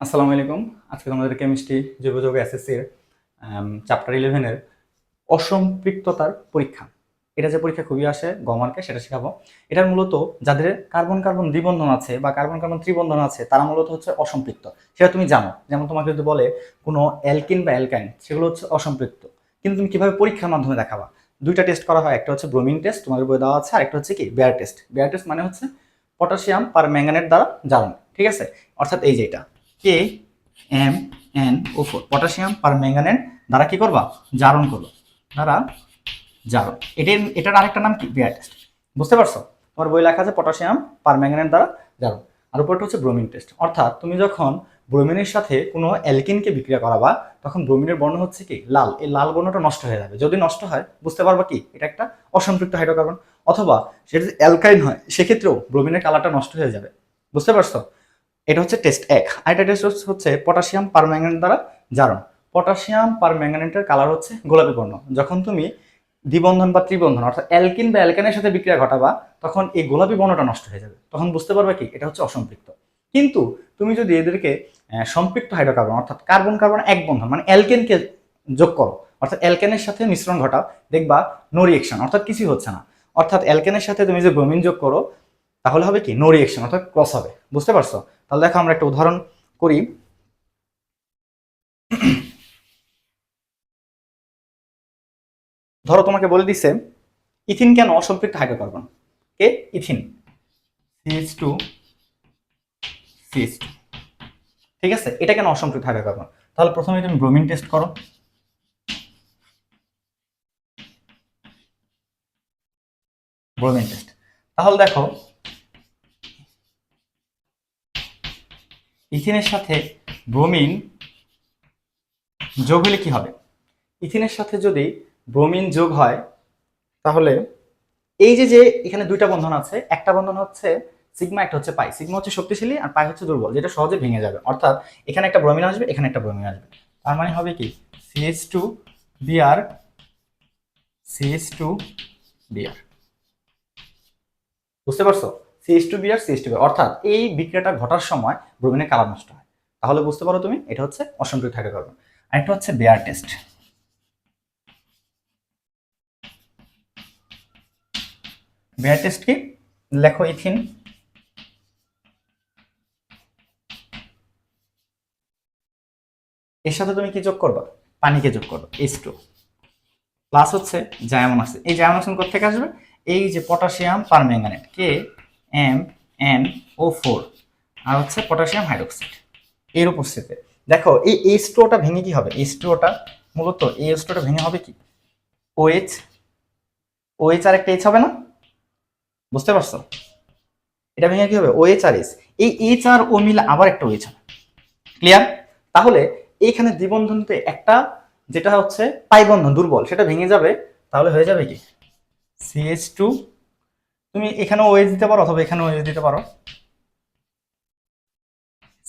আসসালামু আলাইকুম। আজকে তোমাদের কেমিস্ট্রি জৈবযৌগ এসএসসির চ্যাপ্টার 11 এর অসম্পৃক্ততার পরীক্ষা। এটা যে পরীক্ষা খুবই আসে গমার্কে সেটা শেখাবো। এটার মূলত যাদের কার্বন কার্বন দ্বিবন্ধন আছে বা কার্বন কার্বন ত্রিবন্ধন আছে তারা মূলত হচ্ছে অসম্পৃক্ত। সেটা তুমি জানো। যেমন তোমাকে যদি বলে কোনো অ্যালকিন বা অ্যালকাইন সেগুলো হচ্ছে অসম্পৃক্ত। কিন্তু তুমি কিভাবে পরীক্ষার মাধ্যমে দেখাবা? দুইটা টেস্ট করা হয়, একটা হচ্ছে ব্রোমিন টেস্ট তোমাদের বই দেওয়া আছে, আর একটা হচ্ছে কি বেয়ার টেস্ট। বেয়ার টেস্ট মানে হচ্ছে পটাশিয়াম পার ম্যাঙ্গানেট দ্বারা জ্বালানো, ঠিক আছে? অর্থাৎ এই যে এটা KMnO4 পটাশিয়াম পার ম্যাঙ্গানেট দ্বারা কি করবা? জারণ করলো, দ্বারা জারণ। এটার আরেকটা নাম কি? Bear test. বুঝতে পারছো? তোমার বই লেখা আছে পটাশিয়াম পার ম্যাঙ্গানেট দ্বারা জারণ। আর উপরটা হচ্ছে ব্রোমিন টেস্ট। অর্থাৎ তুমি যখন ব্রোমিনের সাথে কোনো অ্যালকিনকে বিক্রিয়া করাবা তখন ব্রোমিনের বর্ণ হচ্ছে কি লাল। এই লাল বর্ণটা নষ্ট হয়ে যাবে। যদি নষ্ট হয় বুঝতে পারবা কি এটা একটা অসম্পৃক্ত হাইড্রোকার্বন। অথবা সেটা যদি অ্যালকাইন হয় সেক্ষেত্রেও ব্রোমিনের কালারটা নষ্ট হয়ে যাবে। বুঝতে পারছো? এটা হচ্ছে টেস্ট এক। আরেকটা টেস্ট হচ্ছে পটাশিয়াম পারম্যাঙ্গানেট দ্বারা জারণ। পটাশিয়াম পারম্যাঙ্গানেটের কালার হচ্ছে গোলাপি বর্ণ। যখন তুমি দ্বিবন্ধন বা ত্রিবন্ধন অর্থাৎ অ্যালকিন বা অ্যালকানের সাথে বিক্রিয়া ঘটাবা তখন এই গোলাপি বর্ণটা নষ্ট হয়ে যাবে। তখন বুঝতে পারবে কি এটা হচ্ছে অসম্পৃক্ত। কিন্তু তুমি যদি এদেরকে সম্পৃক্ত হাইড্রোকার্বন অর্থাৎ কার্বন কার্বন এক বন্ধন মানে অ্যালকেনকে যোগ করো, অর্থাৎ অ্যালকেনের সাথে মিশ্রণ ঘটাও, দেখবা নো রিয়েকশন, অর্থাৎ কিছুই হচ্ছে না। অর্থাৎ অ্যালকেনের সাথে তুমি যে ব্রোমিন যোগ করো তাহলে হবে কি নো রিয়েকশন, অর্থাৎ ক্রস হবে। বুঝতে পারছো? তাহলে দেখো আমরা একটা উদাহরণ করি। ধরো তোমাকে বলে দিছে ইথিন কেন অসম্পৃক্ত হাইড্রোকার্বন? কে? ইথিন CH2 CH2, ঠিক আছে? এটা কেন অসম্পৃক্ত হাইড্রোকার্বন? তাহলে প্রথমে তুমি ব্রোমিন টেস্ট করো। ব্রোমিন টেস্ট, তাহলে দেখো ইথিনের সাথে ব্রোমিন যোগ হলে কি হবে? ইথিনের সাথে যদি ব্রোমিন যোগ হয় তাহলে এই যে যে এখানে দুইটা বন্ধন আছে, একটা বন্ধন হচ্ছে সিগমা, একটা হচ্ছে পাই। সিগমা হচ্ছে শক্তিশালী আর পাই হচ্ছে দুর্বল, যেটা সহজে ভেঙে যাবে। অর্থাৎ এখানে একটা ব্রোমিন আসবে, এখানে একটা ব্রোমিন আসবে। তার মানে হবে কি CH2 Br CH2 Br। বুঝতে পারছো? CH2 Br CH2 Br, অর্থাৎ এই বিক্রিয়াটা ঘটার সময় ব্রোমিনের কালার নষ্ট হয়। তাহলে বুঝতে পারো তুমি এটা হচ্ছে অসম্পৃক্ত হাইড্রোকার্বন। আরেকটা হচ্ছে বেয়ার টেস্ট। বেয়ার টেস্ট কি? লেখো ইথিন এর সাথে তুমি কি যোগ করবা? পানিকে যোগ করবা, H2 প্লাস হচ্ছে জায়ামন আছে। এই জায়ামন আসন কোথা থেকে আসবে? এই যে পটাশিয়াম পারম্যাঙ্গানেট KMnO4 আর হচ্ছে পটাশিয়াম হাইড্রোক্সাইড এর উপস্থিতিতে দেখো এই H2ওটা ভেঙে কি হবে? H2ওটা মূলত এই H2ওটা ভেঙে হবে কি OH। OH আর একটা H হবে না? বুঝতে পারছো? এটা ভেঙে কি হবে? OH আর H। এই H আর O মিলে আবার একটা OH হবে। ক্লিয়ার? তাহলে এইখানে দ্বিবন্ধনতে একটা যেটা হচ্ছে পাই বন্ধন দুর্বল সেটা ভেঙে যাবে। তাহলে হয়ে যাবে কি CH2, তুমি এখানে OH দিতে পারো অথবা এখানে OH দিতে পারো,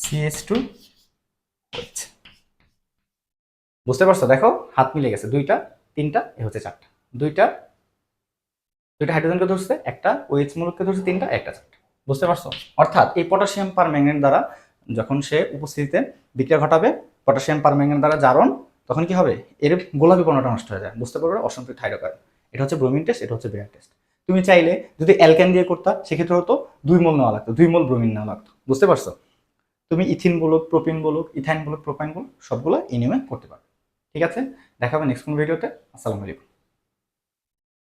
CH2 OH। বুঝতে পারছো? দেখো হাত মিলে গেছে, দুইটা তিনটা এ হচ্ছে চারটা, দুইটা দুইটা হাইড্রোজেনকে ধরছে, একটা OH মূলককে ধরছে, তিনটা একটা চারটা। বুঝতে পারছো? অর্থাৎ এই পটাশিয়াম পারম্যাঙ্গানেট দ্বারা যখন সে উপস্থিতিতে বিক্রিয়া ঘটাবে পটাশিয়াম পারম্যাঙ্গানেট দ্বারা জারণ, তখন কি হবে? এর গোলাপি বর্ণটা নষ্ট হয়ে যায়। বুঝতে পারবে অসম্পৃক্ত হাইড্রোকার্বন। এটা হচ্ছে ব্রোমিন টেস্ট, এটা হচ্ছে বেয়ার টেস্ট। তুমি চাইলে যদি অ্যালকেন দিয়ে করতা সেক্ষেত্রে হতো 2 মোল নেওয়া লাগতো, 2 মোল ব্রোমিন নেওয়া লাগতো। বুঝতে পারছো? তুমি ইথিন বলুক, প্রোপিন বলুক, ইথাইন বলুক, প্রোপাইন বলুক, সবগুলো এই নিয়মে করতে পারবে। ঠিক আছে? দেখা হবে নেক্সট কোন ভিডিওতে। আসসালামু আলাইকুম।